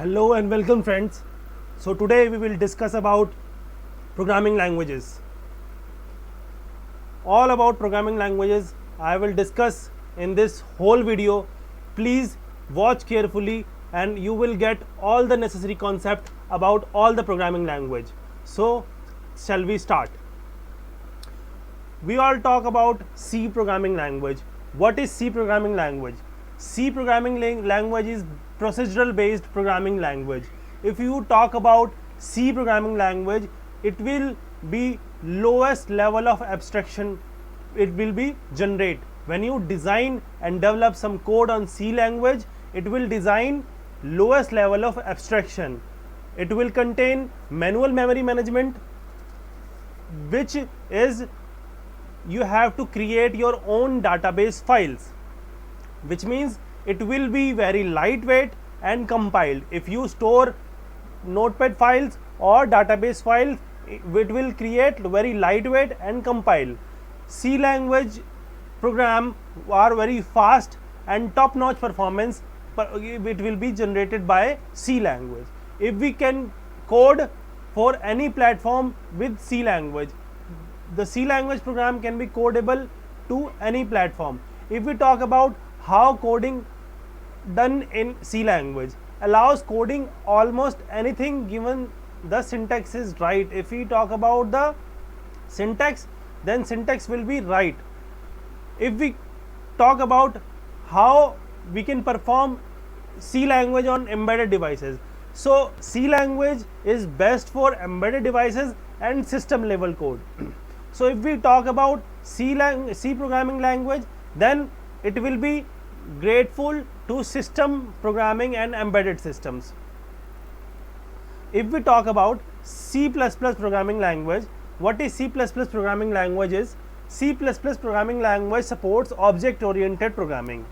Hello and welcome friends. So today we will discuss about programming languages. All about programming languages I will discuss in this whole video. Please watch carefully and you will get all the necessary concept about all the programming language. So shall we start? We all talk about C programming language. What is C programming language? C programming language is procedural based programming language. If you talk about C programming language, it will be lowest level of abstraction. It will be generate. When you design and develop some code on C language, it will design lowest level of abstraction. It will contain manual memory management, which is you have to create your own database files, which means it will be very lightweight and compiled. If you store notepad files or database files, it will create very lightweight and compile. C language program are very fast and top notch performance, it will be generated by C language. If we can code for any platform with C language, the C language program can be codable to any platform. If we talk about how coding done in C language, allows coding almost anything given the syntax is right. If we talk about the syntax, then syntax will be right. If we talk about how we can perform C language on embedded devices, so C language is best for embedded devices and system level code. So if we talk about C programming language, then it will be grateful to system programming and embedded systems. If we talk about C++ programming language, what is C++ programming language is? C++ programming language supports object oriented programming.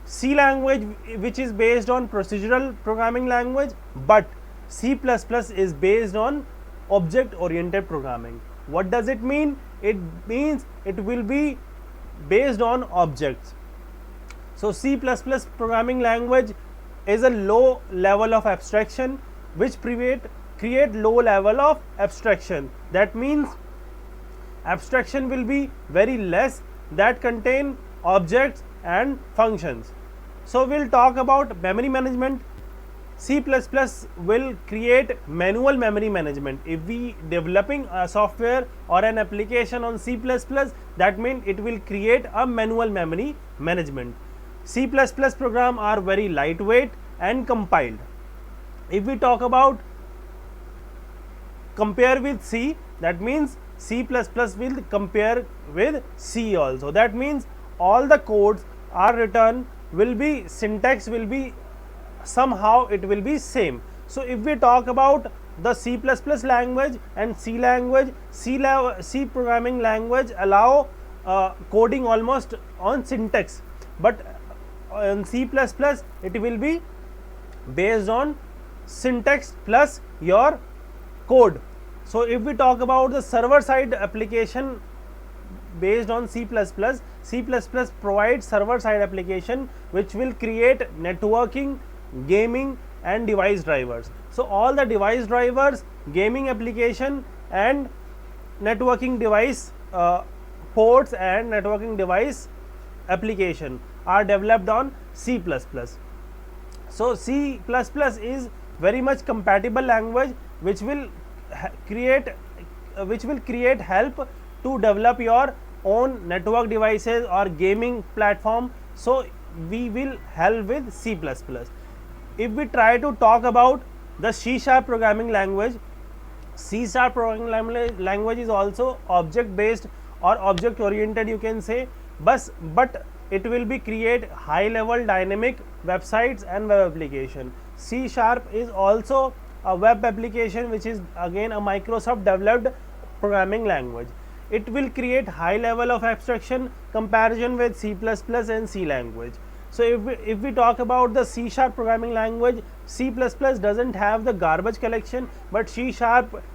C language, which is based on procedural programming language, but C++ is based on object oriented programming. What does it mean? It means it will be based on objects. So C++ programming language is a low level of abstraction which create low level of abstraction. That means abstraction will be very less that contain objects and functions. So we'll talk about memory management. C++ will create manual memory management. If we developing a software or an application on C++, that means it will create a manual memory management. C++ program are very lightweight and compiled. If we talk about compare with C, that means C++ will compare with C also. That means all the codes are written will be syntax will be somehow it will be same. So if we talk about the C++ language and C language, C programming language allow coding almost on syntax, but in C++ it will be based on syntax plus your code. So if we talk about the server side application based on C++, C++ provides server side application which will create networking, gaming and device drivers. So all the device drivers, gaming application and networking device ports and networking device application are developed on C++. So C++ is very much compatible language which will create help to develop your own network devices or gaming platform. So we will help with C++. If we try to talk about the C# programming language, C# programming language is also object based or object oriented, you can say, but it will be create high level dynamic websites and web application. C# is also a web application which is again a Microsoft developed programming language. It will create high level of abstraction comparison with C++ and C language. So if we talk about the C# programming language, C++ doesn't have the garbage collection, but C#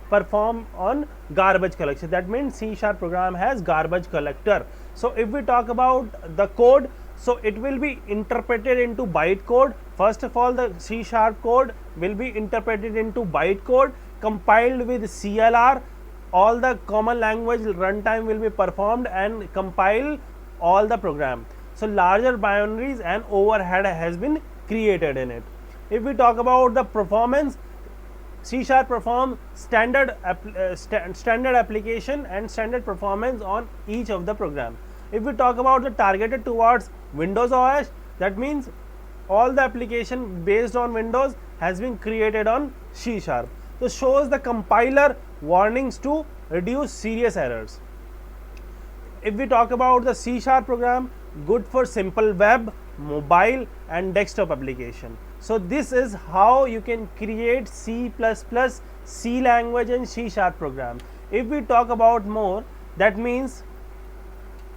perform on garbage collection. That means C# program has garbage collector. So if we talk about the code, so it will be interpreted into byte code First of all, the C# code will be interpreted into bytecode, compiled with CLR. All the common language runtime will be performed and compile all the program. So larger binaries and overhead has been created in it. If we talk about the performance, C# performs standard application and standard performance on each of the program. If we talk about the targeted towards Windows OS, that means all the application based on Windows has been created on C#. So shows the compiler warnings to reduce serious errors. If we talk about the C# program, good for simple web, mobile and desktop application. So this is how you can create C++, C language and C# program. If we talk about more, that means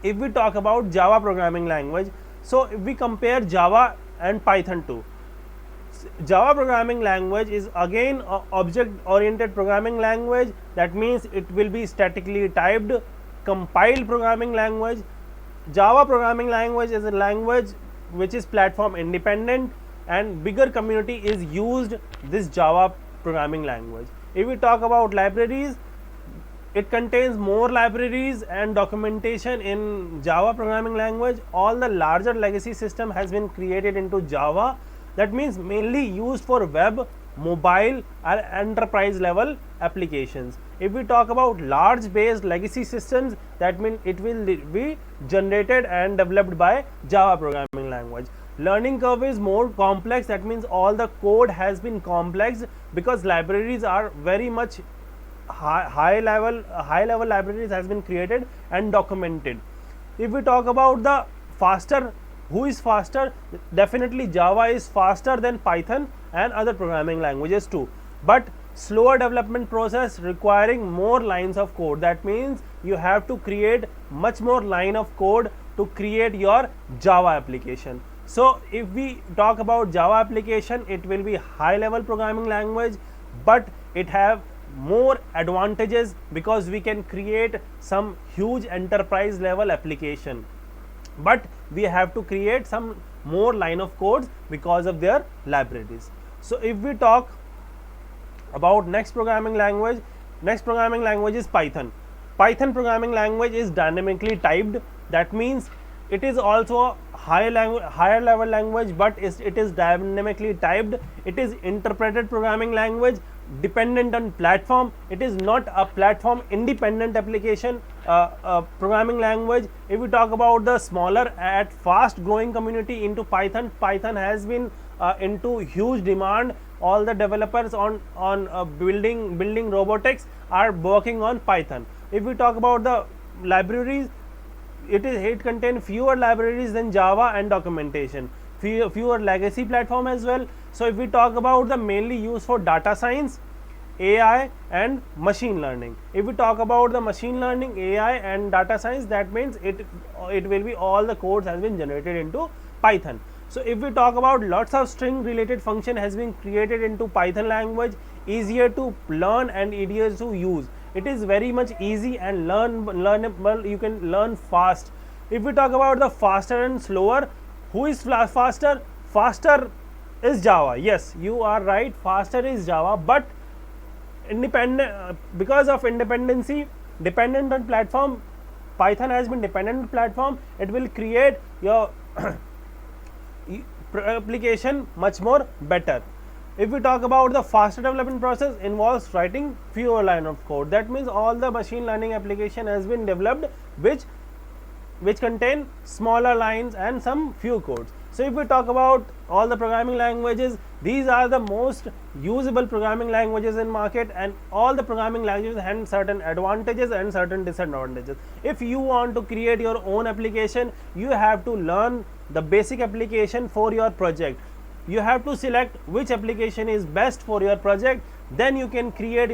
if we talk about Java programming language, so if we compare Java and Python too, Java programming language is again a object oriented programming language. That means it will be statically typed, compiled programming language. Java programming language is a language which is platform independent, and bigger community is used this Java programming language. If we talk about libraries, it contains more libraries and documentation in Java programming language. All the larger legacy system has been created into Java. That means mainly used for web, mobile and enterprise level applications. If we talk about large based legacy systems, that means it will be generated and developed by Java programming language. Learning curve is more complex. That means all the code has been complex because libraries are very much high level libraries has been created and documented. If we talk about the faster, who is faster, definitely Java is faster than Python and other programming languages too, but slower development process requiring more lines of code. That means you have to create much more line of code to create your Java application. So if we talk about Java application, it will be high level programming language, but it have more advantages because we can create some huge enterprise level application, but we have to create some more line of codes because of their libraries. So if we talk about next programming language is Python. Python programming language is dynamically typed. That means it is also a higher level language, but it is dynamically typed. It is interpreted programming language dependent on platform. It is not a platform independent application programming language. If we talk about the smaller at fast growing community into Python, Python has been into huge demand. All the developers on building robotics are working on Python. If we talk about the libraries, it contains fewer libraries than Java and documentation, fewer legacy platform as well. So if we talk about the mainly used for data science, AI and machine learning. If we talk about the machine learning, AI and data science, that means it will be all the codes has been generated into Python. So if we talk about lots of string related function has been created into Python language, easier to learn and easier to use. It is very much easy and learnable. You can learn fast. If we talk about the faster and slower, who is faster? Faster is Java. Yes, you are right. Faster is Java, but independent because of independency, dependent on platform. Python has been dependent on platform. It will create your application much more better. If we talk about the faster development process, involves writing fewer line of code. That means all the machine learning application has been developed which contain smaller lines and some few codes. So if we talk about all the programming languages, these are the most usable programming languages in market, and all the programming languages have certain advantages and certain disadvantages. If you want to create your own application, you have to learn the basic application for your project. You have to select which application is best for your project, then you can create your